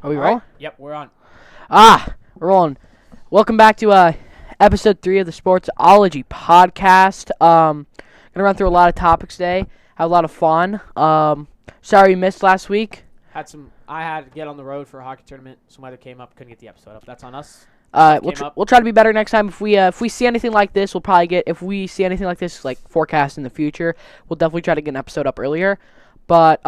Are we rolling? Yep, we're on. We're rolling. Welcome back to episode 3 of the Sportsology Podcast. Gonna run through a lot of topics today. Have a lot of fun. Sorry you missed last week. I had to get on the road for a hockey tournament. Some weather came up, couldn't get the episode up. That's on us. We'll try to be better next time. If we see anything like this, we'll probably get. If we see anything like this, like forecast in the future, we'll definitely try to get an episode up earlier. But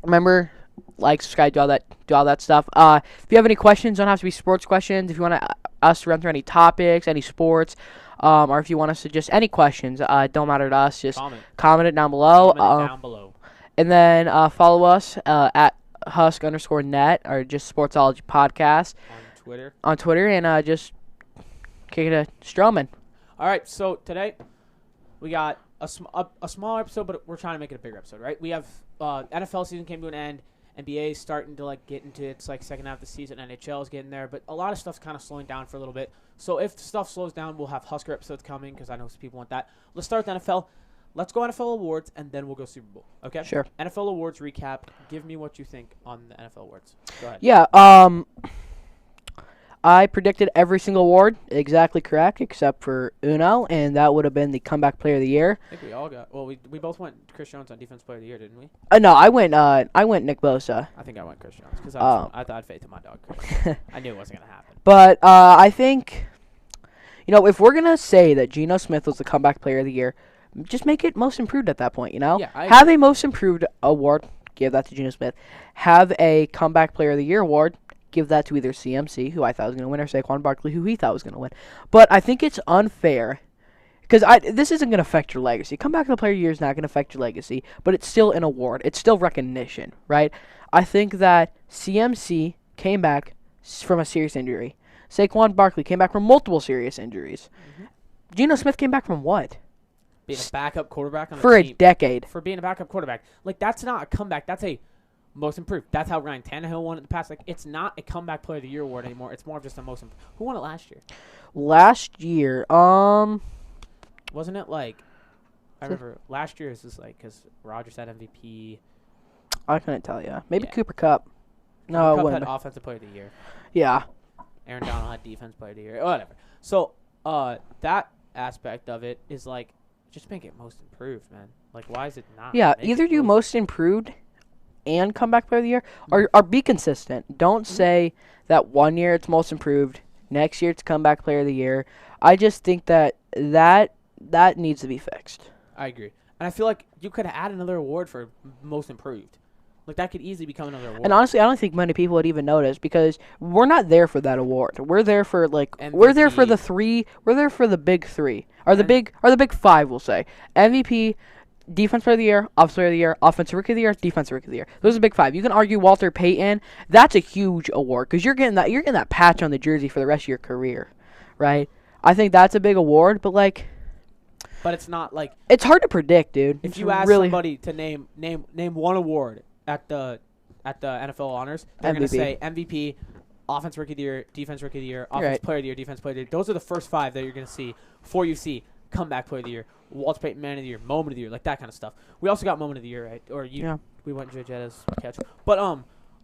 remember, like, subscribe, do all that stuff. If you have any questions, don't have to be sports questions. If you want us to run through any topics, any sports, or if you want us to just any questions, don't matter to us. Just comment it down below. And then follow us at Husk_net or just Sportsology Podcast on Twitter, and just kick it to Stroman. All right, so today we got a small episode, but we're trying to make it a bigger episode, right? We have NFL season came to an end. NBA is starting to get into its second half of the season. NHL is getting there, but a lot of stuff's kind of slowing down for a little bit. So if stuff slows down, we'll have Husker episodes coming because I know some people want that. Let's start with the NFL. Let's go NFL awards, and then we'll go Super Bowl. Okay? Sure. NFL awards recap. Give me what you think on the NFL awards. Go ahead. Yeah. I predicted every single award exactly correct except for Uno, and that would have been the Comeback Player of the Year. I think we all got. Well, we both went Chris Jones on Defense Player of the Year, didn't we? No, I went Nick Bosa. I think I went Chris Jones because I thought I'd faith in my dog. I knew it wasn't gonna happen. But I think, if we're gonna say that Geno Smith was the Comeback Player of the Year, just make it Most Improved at that point. Yeah, have a Most Improved award, give that to Geno Smith. Have a Comeback Player of the Year award. Give that to either CMC, who I thought was going to win, or Saquon Barkley, who he thought was going to win. But I think it's unfair because this isn't going to affect your legacy. Comeback Player of the Year is not going to affect your legacy, but it's still an award. It's still recognition, right? I think that CMC came back from a serious injury. Saquon Barkley came back from multiple serious injuries. Mm-hmm. Geno Smith came back from what? Being a backup quarterback on for a team. A decade. For being a backup quarterback. That's not a comeback. That's a Most Improved. That's how Ryan Tannehill won it in the past. It's not a Comeback Player of the Year award anymore. It's more of just a Most Improved. Who won it last year? Last year, wasn't it I remember last year is just because Rodgers had MVP. I couldn't tell you. Maybe Cooper Kupp. No, Cooper Kupp had Offensive Player of the Year. Yeah. Aaron Donald had Defense Player of the Year. Whatever. So, that aspect of it is just make it Most Improved, man. Why is it not? Yeah, either do Most Improved and Comeback Player of the Year, or be consistent. Don't say that one year it's Most Improved, next year it's Comeback Player of the Year. I just think that needs to be fixed. I agree. And I feel like you could add another award for Most Improved. That could easily become another award. And honestly, I don't think many people would even notice because we're not there for that award. We're there for MVP. We're there for the three. We're there for the big three, or the big five. We'll say MVP, Defense Player of the Year, Offensive Player of the Year, Offensive Rookie of the Year, Defensive Rookie of the Year. Those are the big five. You can argue Walter Payton. That's a huge award because you're getting that patch on the jersey for the rest of your career, right? I think that's a big award, but it's not it's hard to predict, dude. If you ask somebody to name one award at the NFL honors, they're gonna say MVP, Offensive Rookie of the Year, Defense Rookie of the Year, Offensive Player of the Year, Defense Player of the Year. Those are the first five that you're gonna see before you see Comeback Player of the Year, Walter Payton Man of the Year, Moment of the Year, that kind of stuff. We also got Moment of the Year, right? We went Jetta's catch. But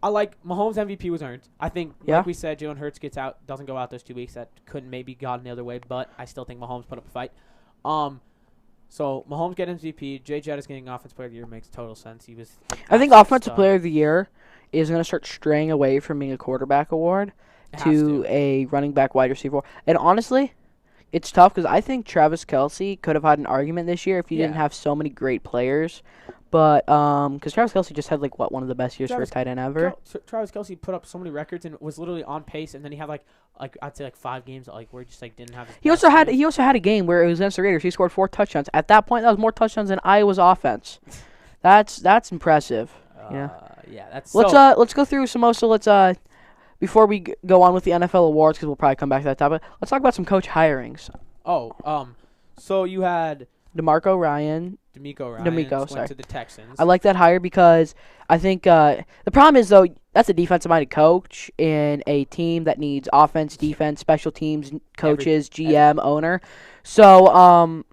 I like Mahomes MVP was earned. I think, like we said, Jalen Hurts doesn't go out those 2 weeks. That couldn't maybe gotten the other way, but I still think Mahomes put up a fight. So Mahomes getting MVP, Jay Jetta's getting Offensive Player of the Year makes total sense. I think Offensive Player of the Year is going to start straying away from being a quarterback award to a running back wide receiver. And honestly, it's tough because I think Travis Kelce could have had an argument this year if he didn't have so many great players. But because Travis Kelce just had one of the best years for a tight end ever. Travis Kelce put up so many records and was literally on pace, and then he had I'd say 5 games where he just didn't have. He also had a game where it was against the Raiders. He scored 4 touchdowns. At that point, that was more touchdowns than Iowa's offense. That's impressive. Let's go through some more. So let's before we go on with the NFL awards, because we'll probably come back to that topic. Let's talk about some coach hirings. So you had DeMeco Ryan went to the Texans. I like that hire because I think the problem is, though, that's a defensive-minded coach in a team that needs offense, defense, special teams, coaches, GM, owner. So,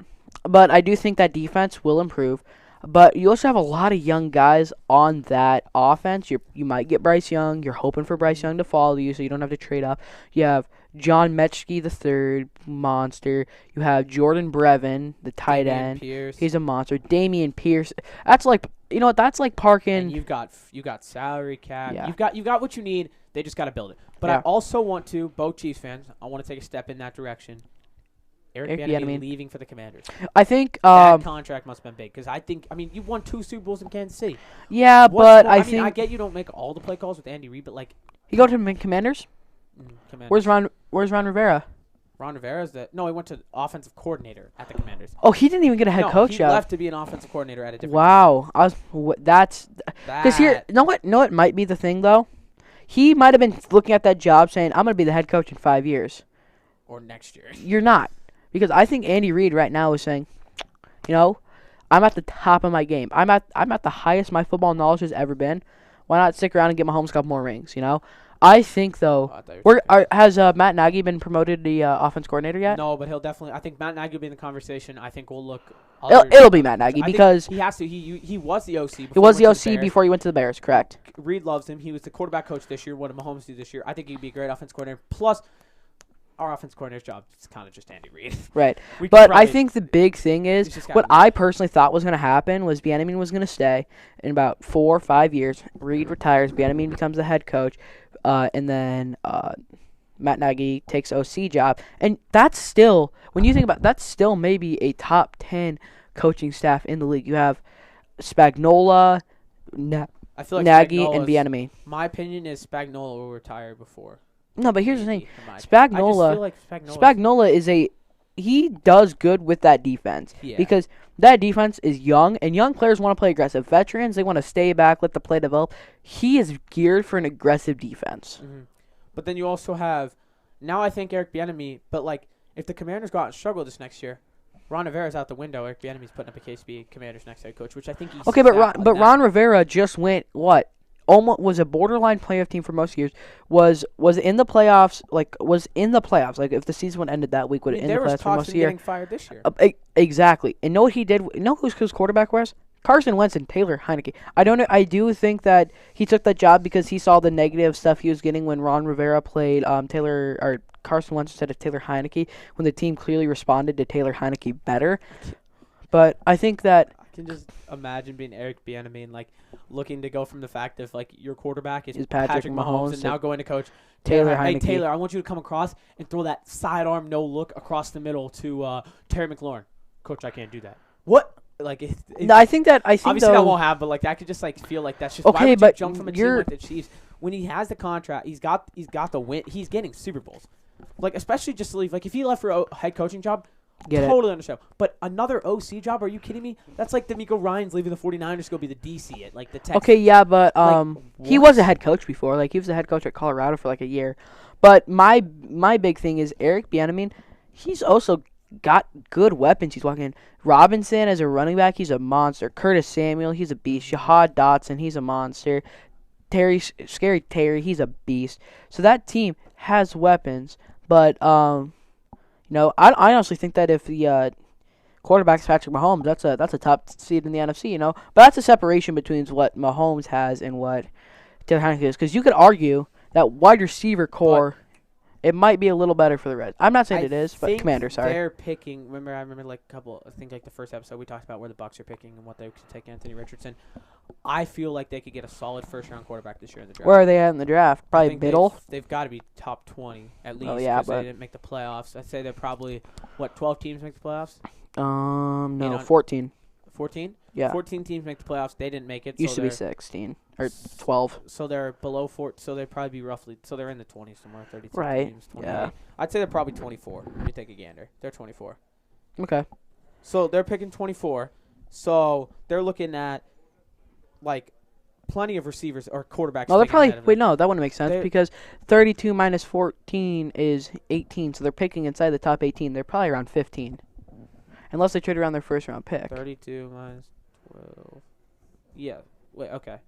but I do think that defense will improve. But you also have a lot of young guys on that offense. You might get Bryce Young. You're hoping for Bryce Young to follow you so you don't have to trade up. You have John Mechke the third, monster. You have Jordan Brevin, the tight end. Pierce. He's a monster. Damian Pierce. That's like, you know what? That's like parking. And you got salary cap. Yeah. You've got what you need. They just got to build it. But I also want to, both Chiefs fans, I want to take a step in that direction. Eric Bieniemy leaving for the Commanders. I think that contract must have been big because you won 2 Super Bowls in Kansas City. Yeah, but I think I get you don't make all the play calls with Andy Reid, but like he go to the Commanders. Where's Ron Rivera? Ron Rivera's he went to offensive coordinator at the Commanders. Oh, he didn't even get a head coach he job. He left to be an offensive coordinator at a different. Wow, that's because here. You know what? It might be the thing though. He might have been looking at that job saying, "I'm going to be the head coach in 5 years." Or next year. You're not. Because I think Andy Reid right now is saying, I'm at the top of my game. I'm at the highest my football knowledge has ever been. Why not stick around and get Mahomes a couple more rings, I think, though, has Matt Nagy been promoted the offense coordinator yet? No, but he'll definitely – I think Matt Nagy will be in the conversation. I think we'll look – It'll be Matt Nagy because – he has to. He was the OC. He was the OC before he went to the Bears, correct. Reid loves him. He was the quarterback coach this year. What did Mahomes do this year? I think he'd be a great offense coordinator. Plus – our offense coordinator's job is kind of just Andy Reid. Right. But I think the big thing is what I personally thought was going to happen was Bieniemy was going to stay in about 4 or 5 years. Reid retires. Bieniemy becomes the head coach. And then Matt Nagy takes OC job. And that's still, when you think about it, that's still maybe a top 10 coaching staff in the league. You have Spagnuolo, I feel like Nagy, and Bieniemy. My opinion is Spagnuolo will retire before. No, but here's the thing. Spagnuolo is he does good with that defense. Yeah. Because that defense is young, and young players want to play aggressive. Veterans, they want to stay back, let the play develop. He is geared for an aggressive defense. Mm-hmm. But then you also have, now I think Eric Bieniemy, but like if the Commanders go out and struggle this next year, Ron Rivera's out the window. Eric Bieniemy's putting up a case to be Commanders' next head coach, which I think he's okay. But Ron Rivera just went what? Almost was a borderline playoff team for most years. Was in the playoffs. Like if the season ended that week, would it end the playoffs for most of the year? Getting fired this year. Exactly. And know what he did? Know who's his quarterback was? Carson Wentz and Taylor Heineke. I don't know. I do think that he took that job because he saw the negative stuff he was getting when Ron Rivera played Carson Wentz instead of Taylor Heineke, when the team clearly responded to Taylor Heineke better. But I think that I can just imagine being Eric Bieniemy and like looking to go from the fact of like your quarterback is Patrick Mahomes and now going to coach Taylor Heineke. Hey Taylor, I want you to come across and throw that sidearm no look across the middle to Terry McLaurin. Coach, I can't do that. What? Like I think obviously that won't happen, but like I could just like feel like that's just okay. Why would but you jump from a team like the Chiefs when he has the contract? He's got the win. He's getting Super Bowls. Like especially just to leave. Like if he left for a head coaching job. Totally understand. But another OC job? Are you kidding me? That's like DeMeco Ryans leaving the 49ers to go be the DC at like the Texans. Okay, yeah, but he was a head coach before. Like he was a head coach at Colorado for like a year. But my big thing is Eric Bieniemy. He's also got good weapons. He's walking in. Robinson as a running back, he's a monster. Curtis Samuel, he's a beast. Shahad Dotson, he's a monster. Scary Terry, he's a beast. So that team has weapons, but I honestly think that if the quarterback's Patrick Mahomes, that's a top seed in the NFC, But that's a separation between what Mahomes has and what Taylor Heineke is. Because you could argue that wide receiver core, it might be a little better for the Reds. I'm not saying it is, but Commander, sorry. They're picking. I remember like the first episode we talked about where the Bucs are picking and what they could take Anthony Richardson. I feel like they could get a solid first-round quarterback this year in the draft. Where are they at in the draft? Probably middle? They've got to be top 20 at least because they didn't make the playoffs. I'd say they're probably, 12 teams make the playoffs? No, 14. 14? Yeah. 14 teams make the playoffs. They didn't make it. Used to be 16 or 12. So they're below 4. So they'd probably be roughly. So they're in the 20s somewhere, 32 right. teams. 28. Yeah. I'd say they're probably 24. Let me take a gander. They're 24. Okay. So they're picking 24. So they're looking at, like, plenty of receivers or quarterbacks. No, they're probably no, that wouldn't make sense because 32 minus 14 is 18, so they're picking inside the top 18. They're probably around 15, unless they trade around their first round pick. 32 minus 12. Yeah. Wait. Okay.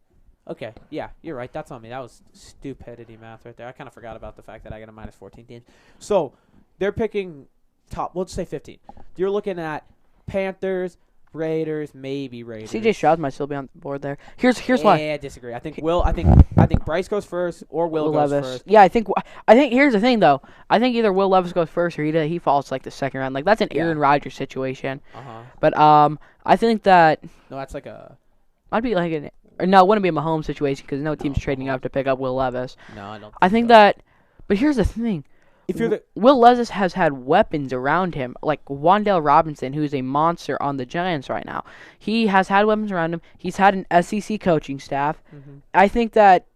Yeah, you're right. That's on me. That was stupidity math right there. I kind of forgot about the fact that I got a minus 14 team. So they're picking top. Let's say 15. You're looking at Panthers, Raiders, maybe Raiders. C.J. Stroud might still be on the board there. Here's why. Yeah, I disagree. I think Bryce goes first or Will goes Levis. first. Yeah, I think here's the thing though. I think either Will Levis goes first or he falls to, like the second round. Like that's an Aaron Rodgers situation. But I think that no, that's like a. I'd be like no, it wouldn't be a Mahomes situation because no team's trading up to pick up Will Levis. No, I don't. I think that. But here's the thing. If you're Will Levis has had weapons around him, like Wan'Dale Robinson, who's a monster on the Giants right now. He has had weapons around him. He's had an SEC coaching staff. Mm-hmm. I think that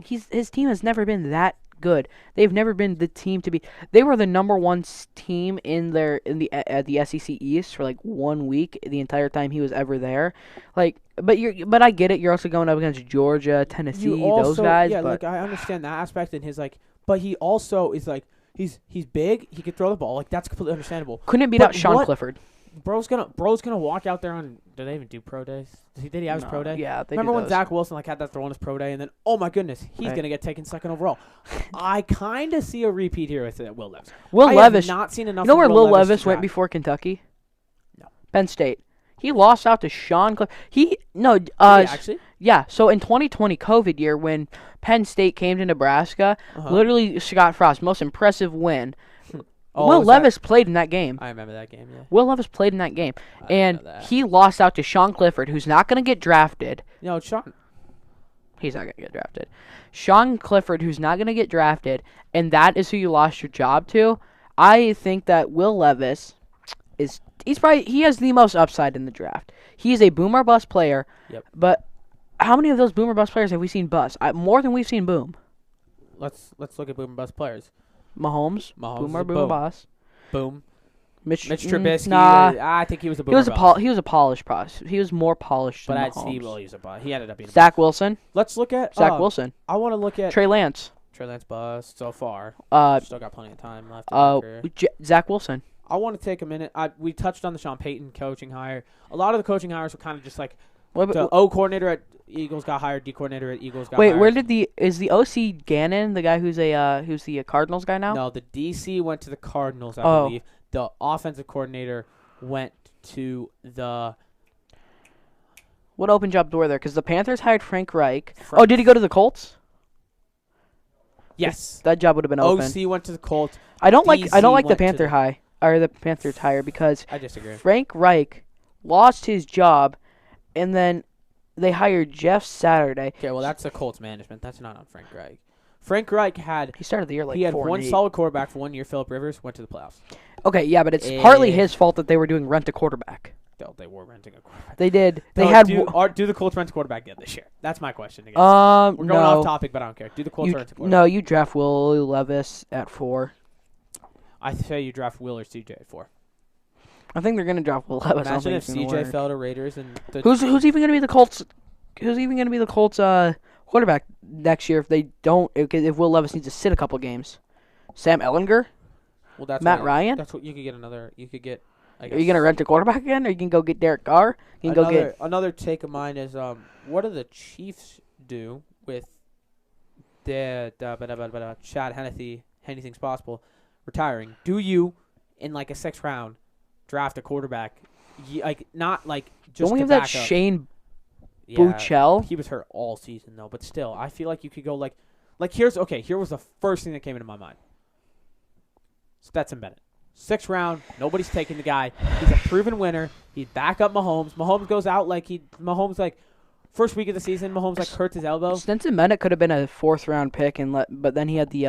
his team has never been that good. They've never been the team to be. They were the number one team in the SEC East for like 1 week the entire time he was ever there. Like, but I get it. You're also going up against Georgia, Tennessee, those guys. Yeah, but like I understand that aspect in his like, but he also is like. He's big. He could throw the ball. Like that's completely understandable. Couldn't beat out Sean Clifford. Bro's gonna walk out there on. Do they even do pro days? Did he have his pro day? Yeah, they remember do when those. Zach Wilson like had that throw on his pro day, and then oh my goodness, he's gonna get taken second overall. I kind of see a repeat here with Will Levis. Will Levis. Have not seen enough. You know where Will Levis went before Kentucky? No. Penn State. He lost out to Sean Clifford. Actually? Yeah, so in 2020 COVID year when Penn State came to Nebraska, literally Scott Frost, most impressive win. Will Levis played in that game. I remember that game, yeah. Will Levis played in that game. And he lost out to Sean Clifford, who's not going to get drafted. No, Sean. He's not going to get drafted. Sean Clifford, who's not going to get drafted, and that is who you lost your job to. I think that Will Levis he has the most upside in the draft. He's a boomer bust player. Yep. But how many of those boomer bust players have we seen bust? More than we've seen boom. Let's look at boomer bust players. Mahomes boomer bust. Boom. Mitch Trubisky. Nah, I think he was a boomer bust. He was a polished bust. He was more polished than Mahomes. But I'd see Will use a bust. He ended up being Zach Wilson. Let's look at Zach Wilson. I want to look at Trey Lance. Trey Lance bust so far. Still got plenty of time left. Zach Wilson. I want to take a minute. We touched on the Sean Payton coaching hire. A lot of the coaching hires were kind of just like the O coordinator at Eagles got hired, D coordinator at Eagles got hired. Wait, where is the OC Gannon the guy who's the Cardinals guy now? No, the DC went to the Cardinals, I believe. The offensive coordinator went to the. What opened job door there? Because the Panthers hired Frank Reich. Oh, did he go to the Colts? Yes, that job would have been open. OC went to the Colts. I don't like the Panthers hire because I disagree. Frank Reich lost his job, and then they hired Jeff Saturday. Okay, well that's the Colts management. That's not on Frank Reich. Frank Reich he started the year like he had 4-8. one solid quarterback for 1 year. Phillip Rivers went to the playoffs. Okay, yeah, but it's partly his fault that they were doing rent a quarterback. No, they were renting a quarterback. They did. They do the Colts rent a quarterback again this year? That's my question. Again. We're going off topic, but I don't care. Do the Colts rent a quarterback? No, you draft Will Levis at 4. I say you draft Will or CJ at 4. I think they're gonna draft Will Levis. Imagine if CJ fell to Raiders and who's even gonna be the Colts? Who's even gonna be the Colts quarterback next year if they don't? If Will Levis needs to sit a couple games, Sam Ehlinger, Matt Ryan. That's what you could get another. You could get. Are you gonna rent a quarterback again, or you can go get Derek Carr? You can go get another take of mine is what do the Chiefs do with Chad Hennessy? Anything's possible. Retiring. Do you in like a 6th round draft a quarterback? Not like just. Don't we have that Shane Buechele? He was hurt all season though, but still, I feel like you could go like here was the first thing that came into my mind. Stetson Bennett. 6th round, nobody's taking the guy. He's a proven winner. He's back up Mahomes. Mahomes goes out first week of the season, Mahomes hurts his elbow. Stetson Bennett could have been a 4th round pick but then he had the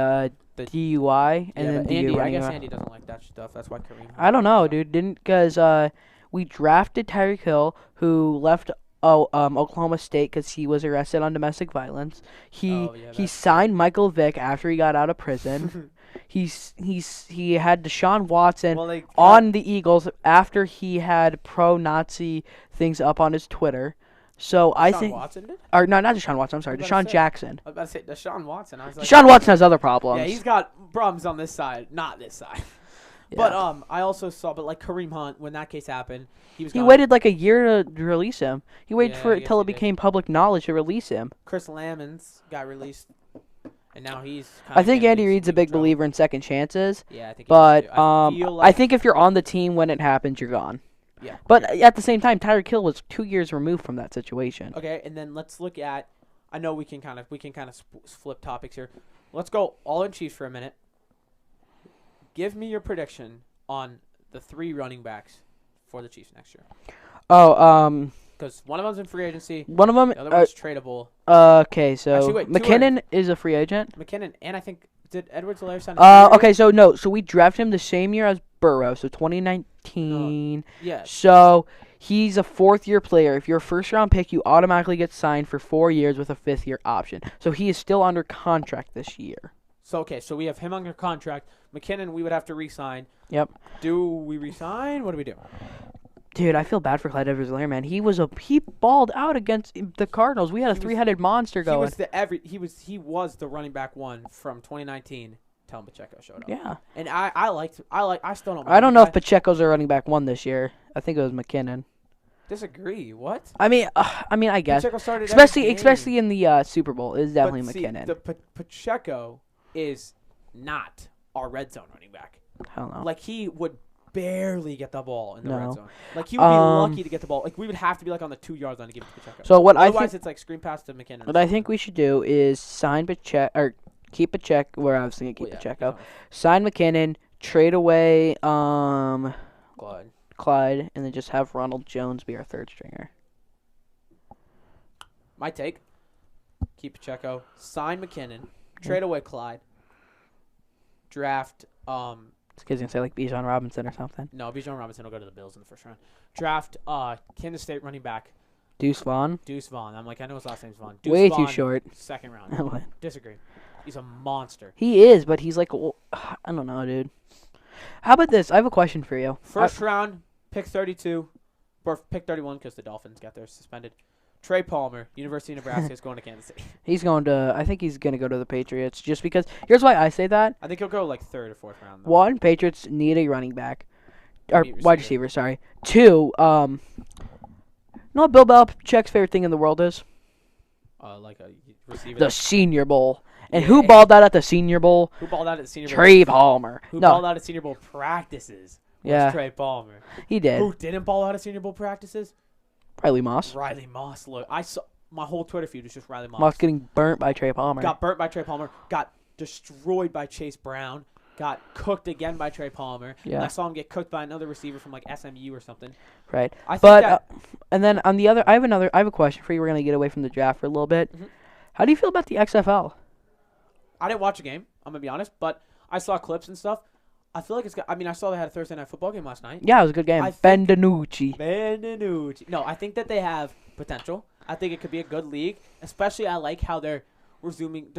DUI and then Andy. I guess Andy doesn't like that stuff. That's why Kareem. I don't know, dude. Because we drafted Tyreek Hill, who left Oklahoma State because he was arrested on domestic violence. He signed Michael Vick after he got out of prison. He had Deshaun Watson on the Eagles after he had pro-Nazi things up on his Twitter. So I think, Watson did? Or no, not Deshaun Watson. I'm sorry, Deshaun Jackson. I was about to say Deshaun Watson. Deshaun Watson has other problems. Yeah, he's got problems on this side, not this side. Yeah. But I also saw, Kareem Hunt, when that case happened, he waited like a year to release him. He waited until it became public knowledge to release him. Chris Lamons got released, and now he's. I think Andy Reid's a big believer in second chances. Yeah, I think. But I think if you're on the team when it happens, you're gone. Yeah. But at the same time, Tyreek Hill was 2 years removed from that situation. Okay, and then let's look at. I know we can kind of flip topics here. Let's go all in Chiefs for a minute. Give me your prediction on the 3 running backs for the Chiefs next year. Oh, because one of them's in free agency. One of them. The other one's tradable. Okay, so actually, wait, McKinnon is a free agent. McKinnon, and I think did Edwards-Helaire sign? Okay, so no, so we drafted him the same year as Burrow, so 2019. Yes. So he's a 4th-year player. If you're a first-round pick, you automatically get signed for 4 years with a 5th-year option. So he is still under contract this year. So so we have him under contract. McKinnon, we would have to re-sign. Yep. Do we re-sign? What do we do? Dude, I feel bad for Clyde Edwards-Helaire, man. He balled out against the Cardinals. We had a 3-headed monster going. He was the running back one from 2019 until Pacheco showed up. Yeah. And I still don't. I don't know if Pacheco's a running back one this year. I think it was McKinnon. Disagree. What? I mean, I guess. Pacheco started especially in the Super Bowl, is definitely McKinnon. Pacheco is not our red zone running back. Hell no. Like, he would barely get the ball in the red zone. Like, he would be lucky to get the ball. Like, we would have to be like on the 2-yard line to give it to Pacheco. So Otherwise, it's like screen pass to McKinnon. What I think we should do is sign Pacheco, or keep Pacheco. We're obviously gonna keep Pacheco. Sign McKinnon, trade away Clyde, and then just have Ronald Jones be our 3rd stringer. My take: keep Pacheco, sign McKinnon, trade away Clyde, draft. This kid's gonna say like Bijan Robinson or something. No, Bijan Robinson will go to the Bills in the 1st round. Draft Kansas State running back Deuce Vaughn. I'm like, I know his last name's Vaughn. Way too short. 2nd round. Disagree. He's a monster. He is, but he's like, I don't know, dude. How about this? I have a question for you. 1st round, pick 32, or pick 31 because the Dolphins got theirs suspended. Trey Palmer, University of Nebraska, is going to Kansas City. I think he's going to go to the Patriots just because. Here's why I say that. I think he'll go like 3rd or 4th round. Though. 1, Patriots need a running back. Or wide receiver, sorry. 2, you know what Bill Belichick's favorite thing in the world is? Like a receiver. The Senior Bowl. And who balled out at the Senior Bowl? Who balled out at the Senior Bowl? Trey Palmer. Who balled out at Senior Bowl practices? Yeah. Trey Palmer. He did. Who didn't ball out at Senior Bowl practices? Riley Moss. Look, I saw my whole Twitter feed was just Riley Moss. Moss getting burnt by Trey Palmer. Got burnt by Trey Palmer. Got destroyed by Chase Brown. Got cooked again by Trey Palmer. Yeah. And I saw him get cooked by another receiver from like SMU or something. Right. I think and then on the other, I have a question for you. We're gonna get away from the draft for a little bit. Mm-hmm. How do you feel about the XFL? I didn't watch a game. I'm gonna be honest, but I saw clips and stuff. I feel like I saw they had a Thursday night football game last night. Yeah, it was a good game. Ben DiNucci. No, I think that they have potential. I think it could be a good league. Especially, I like how they're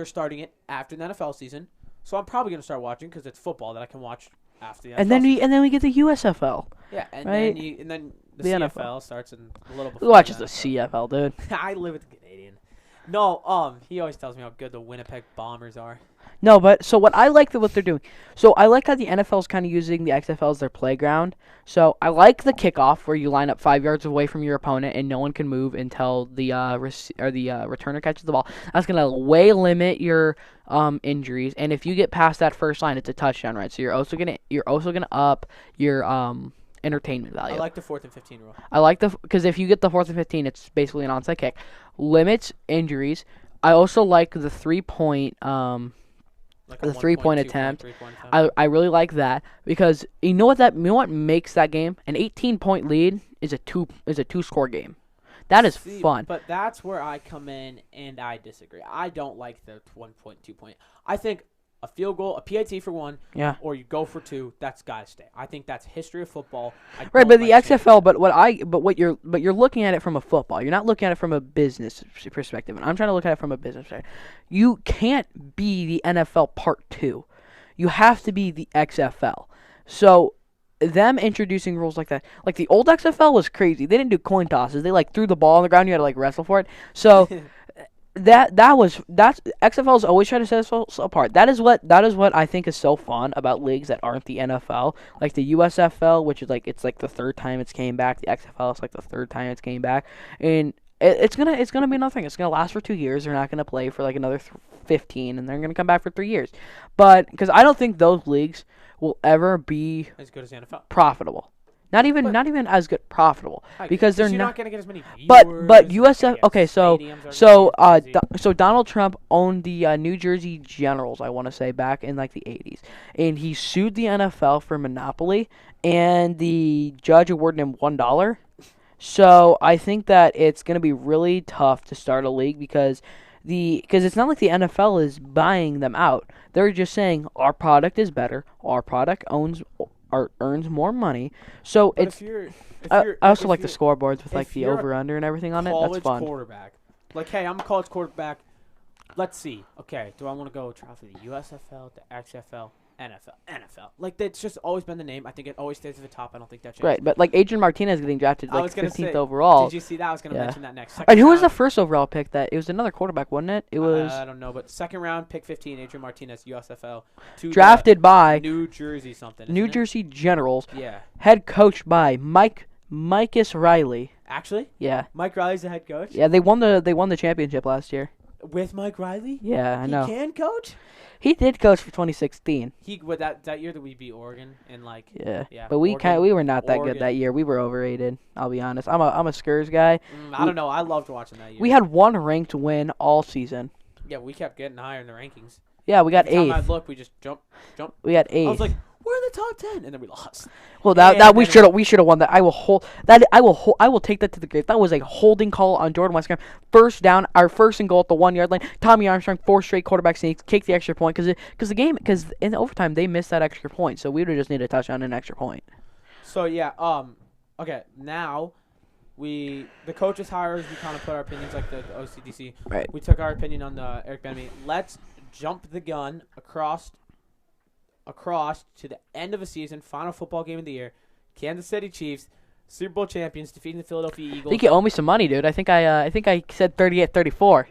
starting it after the NFL season. So I'm probably gonna start watching because it's football that I can watch after the NFL. And then we get the USFL. Yeah, and right? then the NFL CFL starts in a little bit. Who watches the CFL, dude? I live with the Canadian. No, he always tells me how good the Winnipeg Bombers are. No, but so what I like what they're doing. So I like how the NFL is kind of using the XFL as their playground. So I like the kickoff where you line up 5 yards away from your opponent and no one can move until the returner catches the ball. That's gonna way limit your injuries. And if you get past that first line, it's a touchdown, right? So you're also gonna up your entertainment value. I like the 4th and 15 rule. I like because if you get the 4th and 15, it's basically an onside kick. Limits injuries. I also like the 3-point Like the 3-point attempt. I really like that because you know what makes that game? An 18-point lead is a two-score game. That is fun. But that's where I come in and I disagree. I don't like the 1-point, 2-point. I think a field goal, a PAT for 1, or you go for 2, that's gotta stay. I think that's history of football. Right, but the XFL, but you're looking at it from a football. You're not looking at it from a business perspective. And I'm trying to look at it from a business perspective. You can't be the NFL Part 2. You have to be the XFL. So them introducing rules like that, like the old XFL was crazy. They didn't do coin tosses. They threw the ball on the ground. You had to wrestle for it. So. That's XFL's always trying to set us apart. That is what I think is so fun about leagues that aren't the NFL, like the USFL, which is it's the 3rd time it's came back. The XFL is the 3rd time it's came back, and it's gonna be another thing. It's gonna last for 2 years. They're not gonna play for another 15, and they're gonna come back for 3 years. But because I don't think those leagues will ever be as good as the NFL profitable. Not even as good profitable because they're not going to get as many viewers. But USF. Okay, so Donald Trump owned the New Jersey Generals. I want to say back in like the 80s, and he sued the NFL for monopoly, and the judge awarded him $1. So I think that it's going to be really tough to start a league because it's not like the NFL is buying them out. They're just saying our product is better. Our product earns more money. So but I also like the scoreboards with like the over under and everything on it. That's fun. College quarterback. Like, hey, I'm a college quarterback. Let's see. Okay, do I want to go try for the USFL, the XFL? NFL. Like, that's just always been the name. I think it always stays at the top. I don't think that changes. Right, but like Adrian Martinez getting drafted like 15th overall. Did you see that? I was going to mention that next. And who was the first overall pick? That it was another quarterback, wasn't it? It was. I don't know, but second round, pick 15, Adrian Martinez, USFL. Drafted by New Jersey something. New Jersey Generals. Yeah. Head coached by Micus Riley. Actually? Yeah. Mike Riley's the head coach. Yeah, they won the championship last year. With Mike Riley? Yeah, I know. He can coach? He did coach for 2016. That year that we beat Oregon and like yeah. But we were not that good that year. We were overrated. I'll be honest. I'm a Skurs guy. I don't know. I loved watching that year. We had one ranked win all season. Yeah, we kept getting higher in the rankings. Yeah, we got 8th. Every time I look, we just jump. We got 8th. I was like, we're in the top 10, and then we lost. Well, that we should have won that. I will take that to the grave. That was a holding call on Jordan Westcamp. First down, our first and goal at the 1 yard line. Tommy Armstrong, 4 straight quarterback sneaks, kicked the extra point because in overtime they missed that extra point, so we would just need a touchdown and an extra point. So yeah, okay, now the coaches hires, we kind of put our opinions like the OCDC. Right. We took our opinion on the Eric Bieniemy. Let's jump the gun across to the end of a season, final football game of the year. Kansas City Chiefs, Super Bowl champions, defeating the Philadelphia Eagles. I think you owe me some money, dude. I think I said 38-34.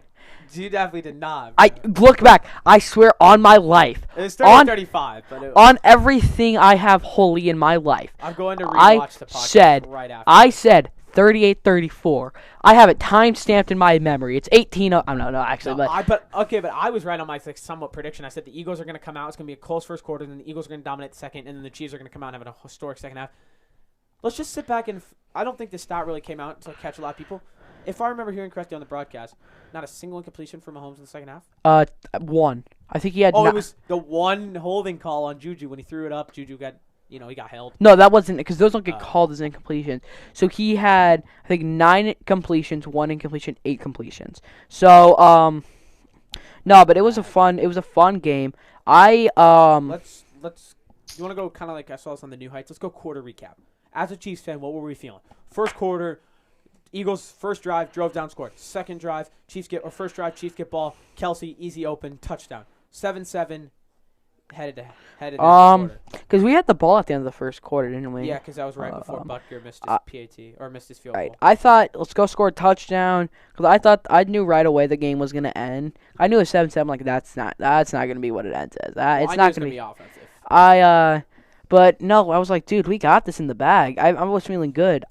You definitely did not. I look back. I swear on my life. It was 38-35. But on everything I have holy in my life. I'm going to rewatch the podcast right after. I said 38-34. I have it time-stamped in my memory. It's 18. I'm no, actually. But I was right on my somewhat prediction. I said the Eagles are going to come out. It's going to be a close first quarter. Then the Eagles are going to dominate the second. And then the Chiefs are going to come out and have a historic second half. Let's just sit back and I don't think this stat really came out to catch a lot of people. If I remember hearing correctly on the broadcast, not a single incompletion for Mahomes in the second half? One. I think he had... it was the one holding call on Juju. When he threw it up, Juju got... he got held. No, that wasn't... because those don't get called as incompletions. So he had, I think, 9 completions, 1 incompletion, 8 completions. So, no, but it was a fun game. Let's... You want to go kind of like I saw this on the New Heights? Let's go quarter recap. As a Chiefs fan, what were we feeling? First quarter... Eagles first drive, drove down, scored. Second drive, first drive, Chiefs get ball. Kelsey, easy open, touchdown. 7-7, headed because we had the ball at the end of the first quarter, didn't we? Yeah, because that was right before Butker missed his PAT or missed his field goal. Goal. I thought let's go score a touchdown because I knew right away the game was gonna end. I knew it was 7-7. Like that's not gonna be what it ends as. It's not gonna be offensive. But no, I was like, dude, we got this in the bag. I was feeling good.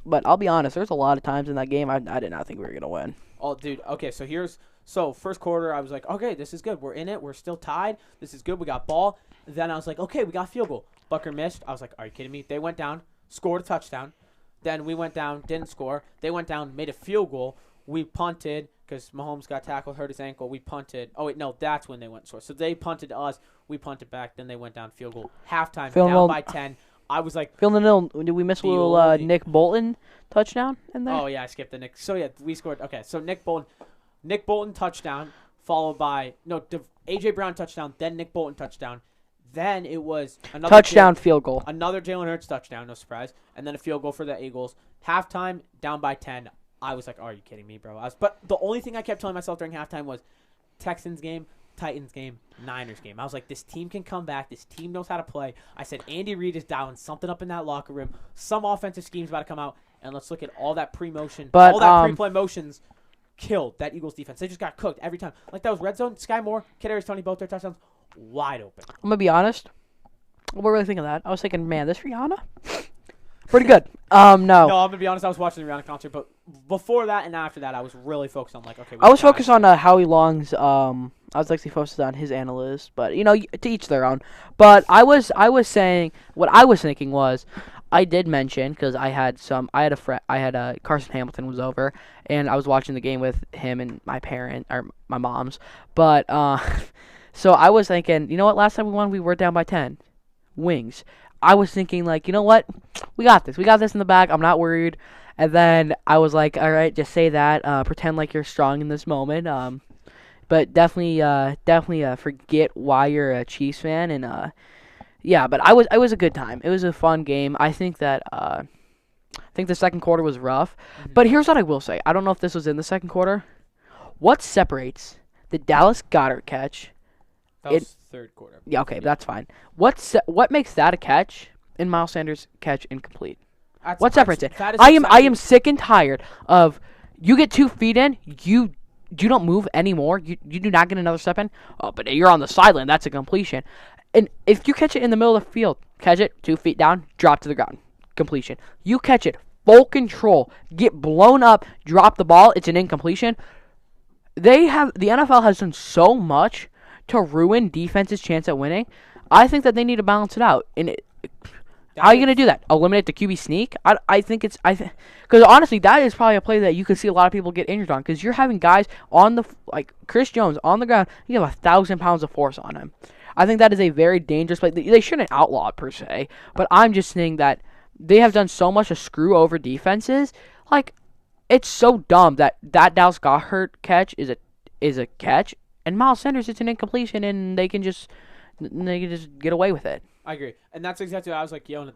But I'll be honest, there's a lot of times in that game I did not think we were going to win. Oh, dude. Okay, so first quarter, I was like, okay, this is good. We're in it. We're still tied. This is good. We got ball. Then I was like, okay, we got field goal. Butker missed. I was like, are you kidding me? They went down, scored a touchdown. Then we went down, didn't score. They went down, made a field goal. We punted because Mahomes got tackled, hurt his ankle. We punted. Oh, wait, no, that's when they went and scored. So they punted to us. We punted back. Then they went down field goal. Halftime, down by 10. I was like... Feeling nil. Did we miss a little Nick Bolton touchdown in there? Oh, yeah, I skipped the Nick. So, yeah, we scored. Okay, so Nick Bolton touchdown, followed by... No, A.J. Brown touchdown, then Nick Bolton touchdown. Then it was another... Touchdown field goal. Another Jalen Hurts touchdown, no surprise. And then a field goal for the Eagles. Halftime, down by 10. I was like, are you kidding me, bro? But the only thing I kept telling myself during halftime was Texans game, Titans game, Niners game. I was like, this team can come back. This team knows how to play. I said, Andy Reid is dialing something up in that locker room. Some offensive scheme's about to come out. And let's look at all that pre-motion. All that pre-play motions killed that Eagles defense. They just got cooked every time. Like that was red zone. Sky Moore, Kadarius Toney, both their touchdowns wide open. I'm going to be honest. What were really thinking of that? I was thinking, man, this Rihanna? Pretty good. No, I'm going to be honest. I was watching the Rihanna concert. But before that and after that, I was really focused on like, okay. I was focused on Howie Long's I was actually focused on his analyst, but to each their own. But I was saying what I was thinking was, I did mention, because I had Carson Hamilton was over, and I was watching the game with him and my mom's. But so I was thinking, you know what? Last time we won, we were down by 10 wings. I was thinking, like, you know what? We got this. We got this in the bag. I'm not worried. And then I was like, all right, just say that. Pretend like you're strong in this moment. But definitely forget why you're a Chiefs fan. And yeah, but it was a good time. It was a fun game. I think that the second quarter was rough. Mm-hmm. But here's what I will say. I don't know if this was in the second quarter. What separates the Dallas Goedert catch? That was third quarter. Yeah, okay, that's fine. What makes that a catch and Miles Sanders' catch incomplete? What separates it? I am sick and tired of you get 2 feet in, you don't move anymore. You do not get another step in. Oh, but you're on the sideline. That's a completion. And if you catch it in the middle of the field, catch it 2 feet down, drop to the ground, completion. You catch it full control, get blown up, drop the ball, it's an incompletion. The NFL has done so much to ruin defense's chance at winning. I think that they need to balance it out. And how are you going to do that? Eliminate the QB sneak? I think because honestly, that is probably a play that you could see a lot of people get injured on, because you're having guys on like Chris Jones on the ground. You have 1,000 pounds of force on him. I think that is a very dangerous play. They shouldn't outlaw it per se, but I'm just saying that they have done so much to screw over defenses. Like, it's so dumb that Dallas Goedert catch is a catch, and Miles Sanders, it's an incompletion, and they can just get away with it. I agree, and that's exactly what I was like yelling at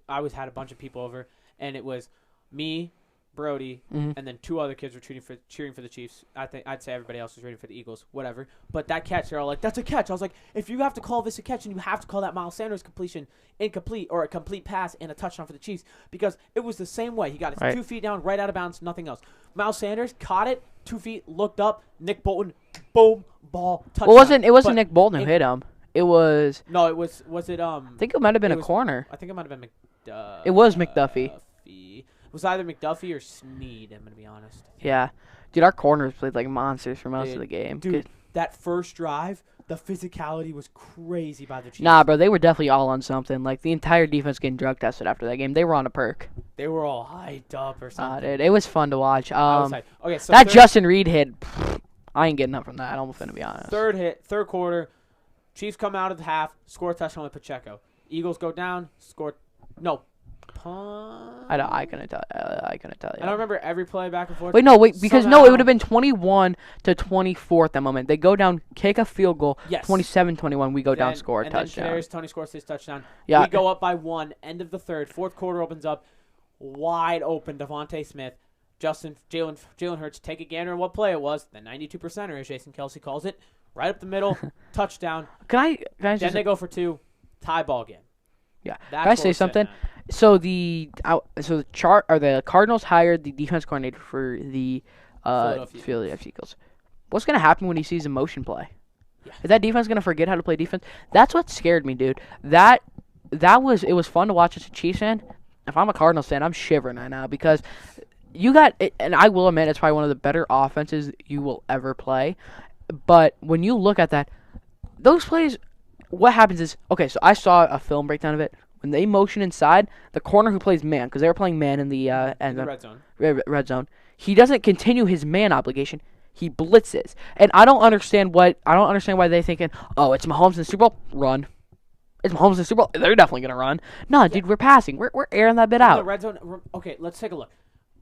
I had a bunch of people over, and it was me, Brody, and then 2 other kids were cheering for the Chiefs. I'd say everybody else was rooting for the Eagles, whatever. But that catch, they're all like, "That's a catch." I was like, if you have to call this a catch, and you have to call that Miles Sanders completion incomplete or a complete pass and a touchdown for the Chiefs, because it was the same way. He got his 2 feet down, right out of bounds, nothing else. Miles Sanders caught it, 2 feet, looked up, Nick Bolton, boom, ball, touchdown. Well, it wasn't Nick Bolton who hit him. It was. No, it was it. I think it might have been a corner. I think it might have been McDuffie. It was McDuffie. It was either McDuffie or Snead, I'm going to be honest. Yeah. Dude, our corners played like monsters for most of the game. Dude, that first drive, the physicality was crazy by the Chiefs. Nah, bro, they were definitely all on something. Like, the entire defense getting drug tested after that game. They were on a perk. They were all hyped up or something. Dude, it was fun to watch. Okay, so that Justin Reed hit, I ain't getting up from that. I'm going to be honest. Third quarter, Chiefs come out of the half, score a touchdown with Pacheco. Eagles go down, punt. I couldn't tell you. I don't remember every play back and forth. Wait, because it would have been 21-24 at that moment. They go down, kick a field goal. Yes. 27-21. We go down, score a touchdown. And then Tony scores his touchdown. Yeah. We go up by 1. End of the third. Fourth quarter opens up. Wide open. Devontae Smith. Jalen Hurts take a gander on what play it was. The 92%er, as Jason Kelsey calls it. Right up the middle. Touchdown. Then they go for 2. Tie ball game. Yeah. Can I say something? So the Cardinals hired the defense coordinator for the Philadelphia Eagles. What's gonna happen when he sees a motion play? Yeah. Is that defense gonna forget how to play defense? That's what scared me, dude. It was fun to watch as a Chiefs fan. If I'm a Cardinals fan, I'm shivering right now because you got it, and I will admit it's probably one of the better offenses you will ever play. But when you look at that, those plays, what happens is, okay, so I saw a film breakdown of it. When they motion inside, the corner who plays man, because they were playing man in the red zone. Red zone, he doesn't continue his man obligation. He blitzes, and I don't understand why they're thinking, oh, it's Mahomes in the Super Bowl, run. It's Mahomes in the Super Bowl, they're definitely gonna run. No, dude, we're passing. We're airing that bit out. The red zone. Okay, let's take a look.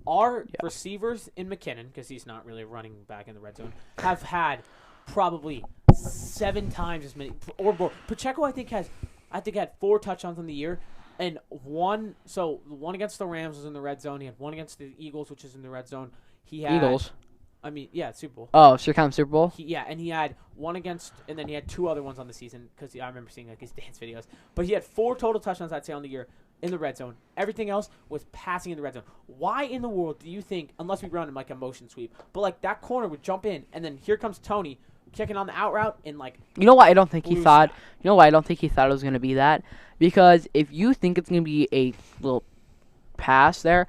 Our receivers in McKinnon, because he's not really running back in the red zone, have had probably 7 times as many or more. Pacheco, I think had 4 touchdowns on the year, and one against the Rams was in the red zone. He had 1 against the Eagles, which is in the red zone. He had Eagles. I mean, yeah, Super Bowl. Oh, so you're counting Super Bowl? And he had 1 against, and then he had 2 other ones on the season because I remember seeing like his dance videos. But he had 4 total touchdowns, I'd say, on the year in the red zone. Everything else was passing in the red zone. Why in the world do you think, unless we run him like a motion sweep, but like that corner would jump in, and then here comes Tony kicking on the out route and like. You know why I don't think he thought? You know why I don't think he thought it was going to be that? Because if you think it's going to be a little pass there,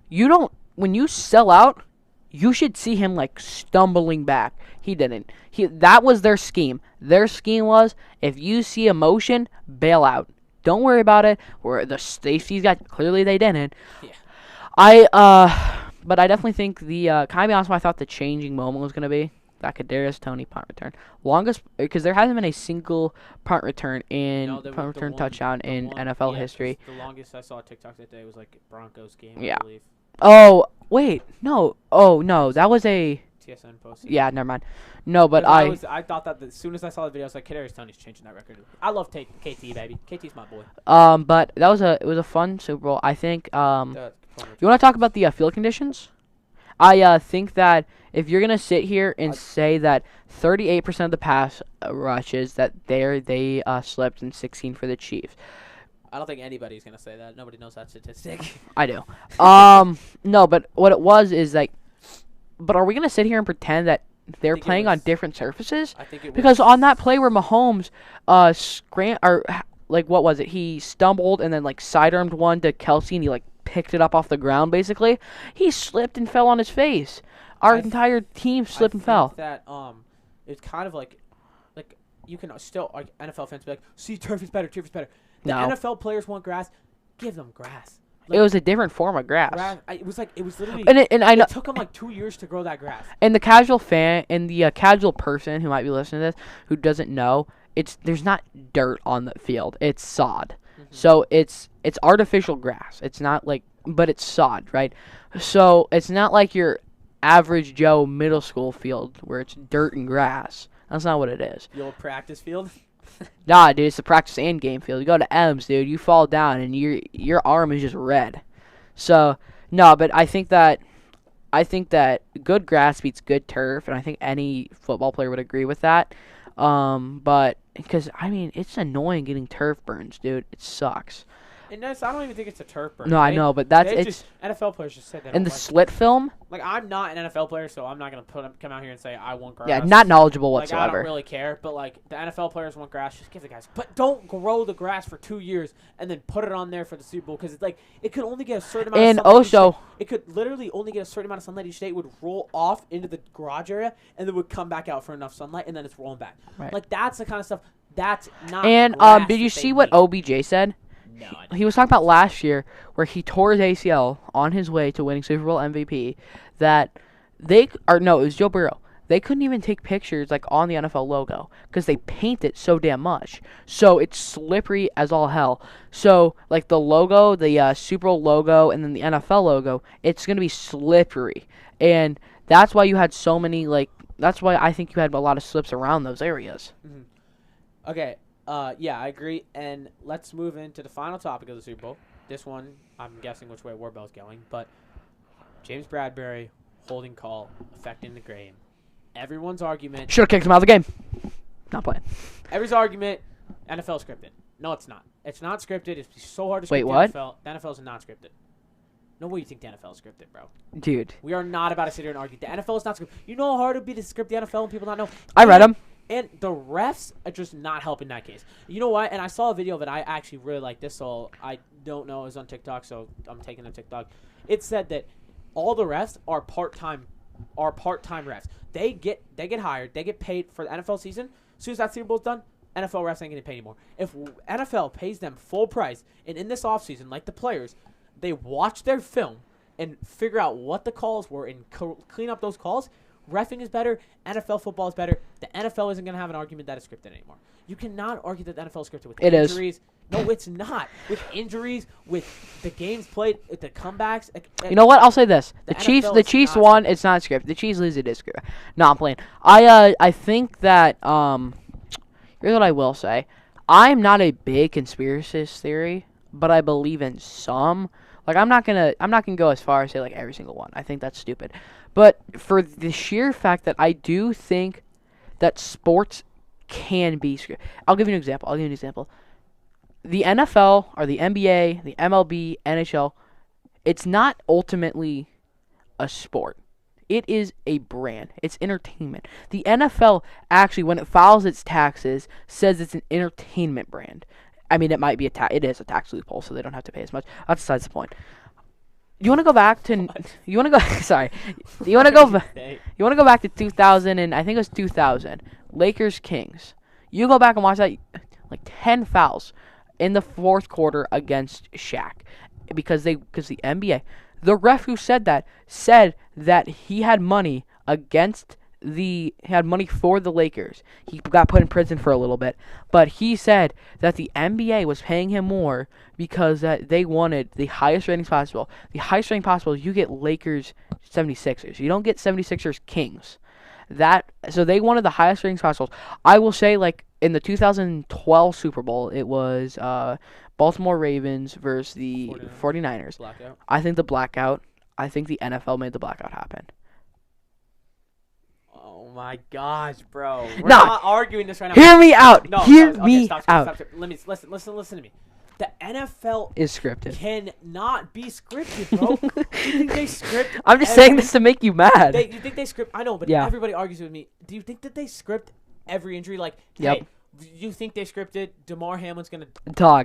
you don't. When you sell out, you should see him like stumbling back. He didn't. That was their scheme. Their scheme was if you see a motion, bail out. don't worry about it. Where the safeties got clearly they didn't. Yeah. But I definitely think can I be honest? I thought the changing moment was gonna be that Kadarius Toney punt return, longest because there hasn't been a single punt return touchdown in NFL history. The longest I saw TikTok that day was like Broncos game. Yeah. I believe. Oh wait, no. Oh no, that was a TSN post. Yeah, never mind. No, but I thought that as soon as I saw the video, I was like, Kadarius Toney's changing that record. I love KT, baby. KT's my boy. But it was a fun Super Bowl. I think. You want to talk about the field conditions? I think that if you're gonna sit here and say that 38% of the pass rushes that they slipped and 16 for the Chiefs. I don't think anybody's gonna say that. Nobody knows that statistic. I do. No, but what it was is like. But are we gonna sit here and pretend that they're playing on different surfaces? I think it was. Because on that play where Mahomes what was it? He stumbled and then like sidearmed one to Kelsey and he like picked it up off the ground basically. He slipped and fell on his face. Our entire team slipped and fell. That it's kind of like you can still NFL fans be like, see, turf is better. The NFL players want grass. Give them grass. It was a different form of grass. It was literally. It took them like 2 years to grow that grass. And the casual fan and the casual person who might be listening to this who doesn't know, there's not dirt on the field. It's sod. Mm-hmm. So it's artificial grass. It's not but it's sod, right? So it's not like your average Joe middle school field where it's dirt and grass. That's not what it is. The old practice field. Nah, dude, it's the practice and game field. You go to M's, dude, you fall down and your arm is just red. So no, but I think that good grass beats good turf, and I think any football player would agree with that. But because it's annoying getting turf burns, dude. It sucks. And I don't even think it's a turf burn. No, I know, but it's NFL players just said that. And the slit film. Like, I'm not an NFL player, so I'm not gonna come out here and say I want grass. Yeah, not knowledgeable whatsoever. I don't really care, but the NFL players want grass. Just give the guys, but don't grow the grass for 2 years and then put it on there for the Super Bowl because it could only get a certain amount. And of sunlight also, it could literally only get a certain amount of sunlight each day. It would roll off into the garage area and then would come back out for enough sunlight, and then it's rolling back. Right. That's the kind of stuff that's not. And did you see what OBJ said? No, he was talking about last year where he tore his ACL on his way to winning Super Bowl MVP. It was Joe Burrow. They couldn't even take pictures on the NFL logo because they paint it so damn much. So it's slippery as all hell. So the logo, the Super Bowl logo, and then the NFL logo, it's gonna be slippery, and that's why you had so many That's why I think you had a lot of slips around those areas. Mm-hmm. Okay. Yeah, I agree. And let's move into the final topic of the Super Bowl. This one, I'm guessing which way Warbell's going, but James Bradbury holding call affecting the game. Everyone's argument. Should have kicked him out of the game. Not playing. Everyone's argument. NFL scripted. No, it's not. It's not scripted. It's so hard to script. Wait, what? The NFL is not scripted. No way you think the NFL is scripted, bro. Dude. We are not about to sit here and argue. The NFL is not scripted. You know how hard it would be to script the NFL and people not know? I read them. And the refs are just not helping that case. You know what? And I saw a video of it. I actually really like this, so I don't know. It was on TikTok, so I'm taking the TikTok. It said that all the refs are part-time refs. They get hired. They get paid for the NFL season. As soon as that Super Bowl's done, NFL refs ain't getting paid anymore. If NFL pays them full price, and in this offseason, like the players, they watch their film and figure out what the calls were and clean up those calls, reffing is better. NFL football is better. The NFL isn't going to have an argument that is scripted anymore. You cannot argue that the NFL is scripted with injuries. No, it's not. With injuries, with the games played, with the comebacks. You know what? I'll say this: the Chiefs won. It's not scripted. The Chiefs lose. It is scripted. No, I'm playing. I think that here's what I will say: I'm not a big conspiracist theory, but I believe in some. I'm not gonna go as far as say every single one. I think that's stupid. But for the sheer fact that I do think that sports can be scripted. I'll give you an example. The NFL or the NBA, the MLB, NHL, it's not ultimately a sport. It is a brand. It's entertainment. The NFL actually, when it files its taxes, says it's an entertainment brand. I mean, it might be it is a tax loophole, so they don't have to pay as much. That's besides the point. You want to go back to? You want to go? Sorry. You want to go? You want to go back to 2000 and I think it was 2000. Lakers Kings. You go back and watch that. 10 fouls. in the fourth quarter against Shaq because the NBA, the ref who said that he had money for the Lakers. He got put in prison for a little bit, but he said that the NBA was paying him more because they wanted the highest ratings possible. The highest rating possible, you get Lakers 76ers. You don't get 76ers Kings. So they wanted the highest ratings possible. I will say, like, in the 2012 Super Bowl, it was Baltimore Ravens versus the 49ers. Blackout. I think the NFL made the blackout happen. Oh my gosh, bro. We're No. not arguing this right now. Hear me out. No, Hear okay, me stop. out. Let me listen to me. The NFL Is scripted. cannot be scripted, bro. You think they script? I'm just saying this to make you mad. You think they script? I know, but everybody argues with me. Do you think that they script every injury? Like, hey, you think they scripted Damar Hamlin's gonna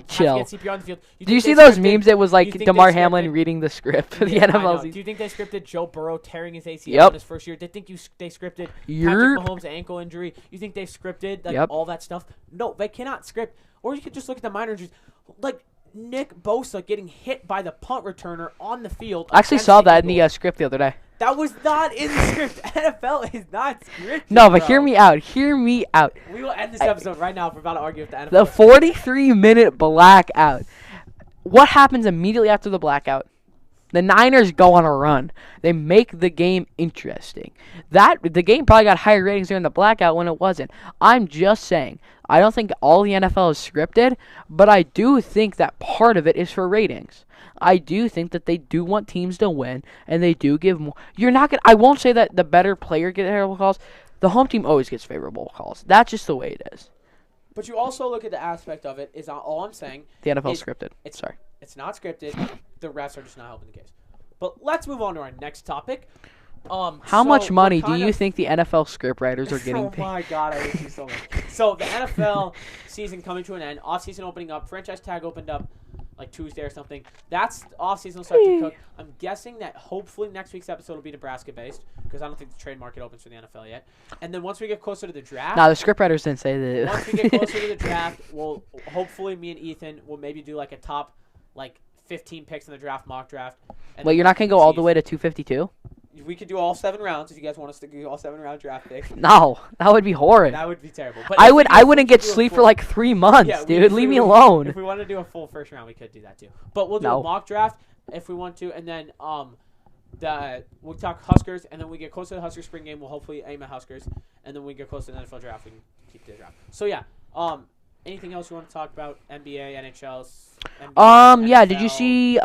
chill. get CPR on the field? Do you see those memes? It was like Damar Hamlin reading the script for the NFL season. Do you think they scripted Joe Burrow tearing his ACL in his first year? They scripted Patrick Mahomes' ankle injury. You think they scripted all that stuff? No, they cannot script. Or you could just look at the minor injuries, like Nick Bosa getting hit by the punt returner on the field. I actually saw that in the script the other day. That was not in the script. NFL is not scripted. No, but hear me out. Hear me out. We will end this episode right now if we're about to argue with the NFL. The 43-minute blackout. What happens immediately after the blackout? The Niners go on a run. They make the game interesting. The game probably got higher ratings during the blackout when it wasn't. I'm just saying, I don't think all the NFL is scripted, but I do think that part of it is for ratings. I do think that they do want teams to win, and they do give more. I won't say that the better player gets favorable calls. The home team always gets favorable calls. That's just the way it is. But you also look at the aspect of it. Is all I'm saying. The NFL is scripted. Sorry. It's not scripted. The refs are just not helping the case. But let's move on to our next topic. How much money do you think the NFL scriptwriters are getting paid? Oh my God, I hate you so much. So the NFL season coming to an end. Off-season opening up. Franchise tag opened up like Tuesday or something. That's off-season will start to cook. I'm guessing that hopefully next week's episode will be Nebraska-based because I don't think the trade market opens for the NFL yet. And then once we get closer to the draft. No, the scriptwriters didn't say that. Once we get closer to the draft, we'll hopefully me and Ethan will maybe do like a top 15 picks in the draft, mock draft. Wait, you're not going to go all the way to 252? We could do all 7 rounds if you guys want us to do all 7 round draft picks. No, that would be horrid. That would be terrible. But I wouldn't get sleep for like 3 months, dude. Leave me alone. If we want to do a full first round, we could do that too. But we'll do a mock draft if we want to, and then we'll talk Huskers, and then we get close to the Husker spring game. We'll hopefully aim at Huskers, and then we get close to the NFL draft. We can keep the draft. So yeah. Anything else you want to talk about? NBA, NHL. Yeah. Did you see?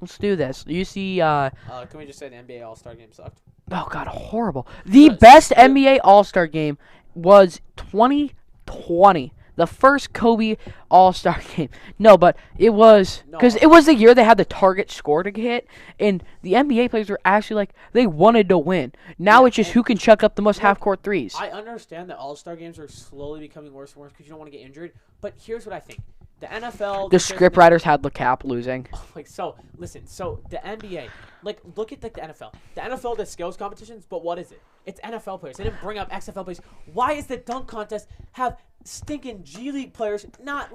Let's do this. You see? Can we just say the NBA All-Star game sucked? Oh God, horrible. The best NBA All-Star game was 2020. The first Kobe All-Star game. No, but it was because it was the year they had the target score to hit, and the NBA players were actually they wanted to win. Now it's just who can chuck up the most half-court threes. I understand that All-Star games are slowly becoming worse and worse because you don't want to get injured. But here's what I think: the NFL, the scriptwriters had the cap losing. Listen. So the NBA, look at the NFL. The NFL does skills competitions, but what is it? It's NFL players. They didn't bring up XFL players. Why is the dunk contest have stinking G League players?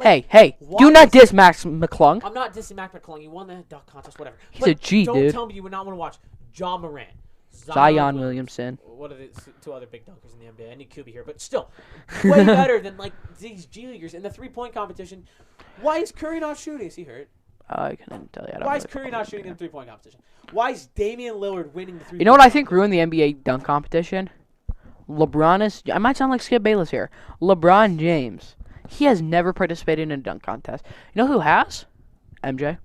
Hey, do not diss Max McClung. I'm not dissing Max McClung. He won the dunk contest, whatever. He's a G, dude. Don't tell me you would not want to watch John Moran, Zion Williamson. What are the 2 other big dunkers in the NBA? I need QB here, but still, way better than these G Leaguers in the 3-point competition. Why is Curry not shooting? Is he hurt? I couldn't tell you. Why is Curry not shooting in the 3-point competition? Why is Damian Lillard winning the 3-point? You know what I think ruined the NBA dunk competition? I might sound like Skip Bayless here. LeBron James. He has never participated in a dunk contest. You know who has? MJ.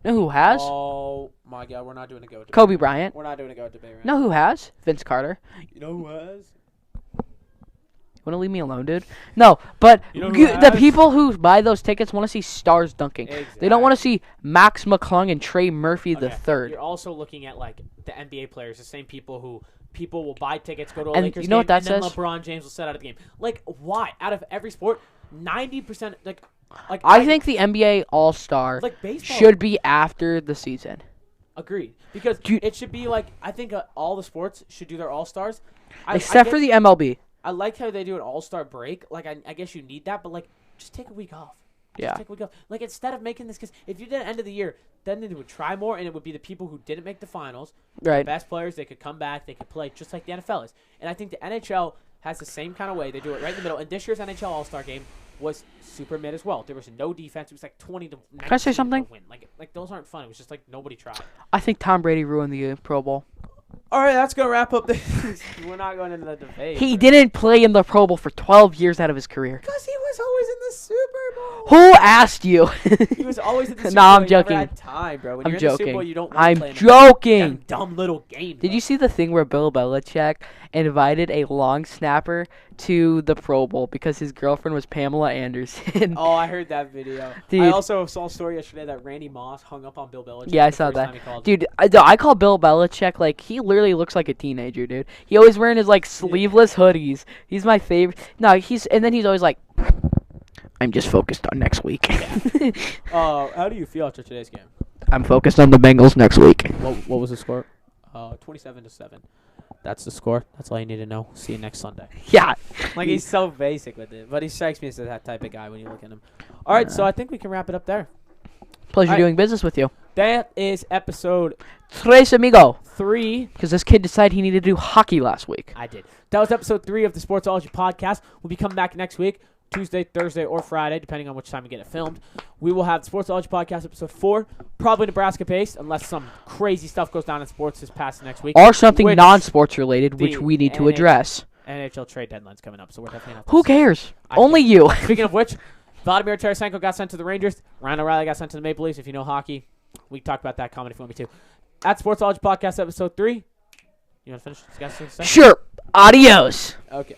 You know who has? Oh my God, we're not doing a go debate. Kobe Bryant. We're not doing a go debate right now. You know who has? Vince Carter. You know who has? You want to leave me alone, dude? No, but the people who buy those tickets want to see stars dunking. Exactly. They don't want to see Max McClung and Trey Murphy the third. You're also looking at the NBA players, the same people who will buy tickets, go to a Lakers game, you know what that and says? then LeBron James will set out of the game. Why? Out of every sport, 90%, I think the NBA All-Star should be after the season. Agreed. Because it should be I think all the sports should do their All-Stars. Except for the MLB. I like how they do an all-star break. Like, I guess you need that, but, like, just take a week off. Just take a week off. Like, instead of making this, because if you did it at the end of the year, then they would try more, and it would be the people who didn't make the finals. Right. The best players, they could come back, they could play just like the NFL is. And I think the NHL has the same kind of way. They do it right in the middle. And this year's NHL All-Star game was super mid as well. There was no defense. It was like 20 to 19. Can I say something? To win. Like those aren't fun. It was just like nobody tried. I think Tom Brady ruined the Pro Bowl. All right, that's going to wrap up this. We're not going into the debate. He didn't play in the Pro Bowl for 12 years out of his career. Because he was always in the Super Bowl. Who asked you? He was always in the Super No, Bowl. I'm joking. He never had time, bro. When I'm you're joking. in the Super Bowl, you don't I'm play joking. In dumb little game. Did you see the thing where Bill Belichick invited a long snapper to the Pro Bowl because his girlfriend was Pamela Anderson? Oh, I heard that video. Dude. I also saw a story yesterday that Randy Moss hung up on Bill Belichick. Yeah, I saw that. Dude, I call Bill Belichick, like, he literally looks like a teenager, dude. He always wearing his, like, sleeveless hoodies. He's my favorite. No, and then he's always like, I'm just focused on next week. How do you feel after today's game? I'm focused on the Bengals next week. What was the score? 27-7. That's the score. That's all you need to know. See you next Sunday. Yeah. Like, he's so basic with it, but he strikes me as that type of guy when you look at him. All right, so I think we can wrap it up there. Pleasure doing business with you. That is episode 3, amigo. 3. Because this kid decided he needed to do hockey last week. I did. That was episode 3 of the Sportsology Podcast. We'll be coming back next week, Tuesday, Thursday, or Friday, depending on which time we get it filmed. We will have the Sportsology Podcast episode 4, probably Nebraska-based, unless some crazy stuff goes down in sports this past next week. Or something non-sports related, which we need to address. NHL trade deadline's coming up, so we're definitely not. Who cares? Only you. Speaking of which, Vladimir Tarasenko got sent to the Rangers. Ryan O'Reilly got sent to the Maple Leafs. If you know hockey, we can talk about that comment if you want me to. At Sportsology Podcast episode 3. You want to finish? Sure. Adios. Okay.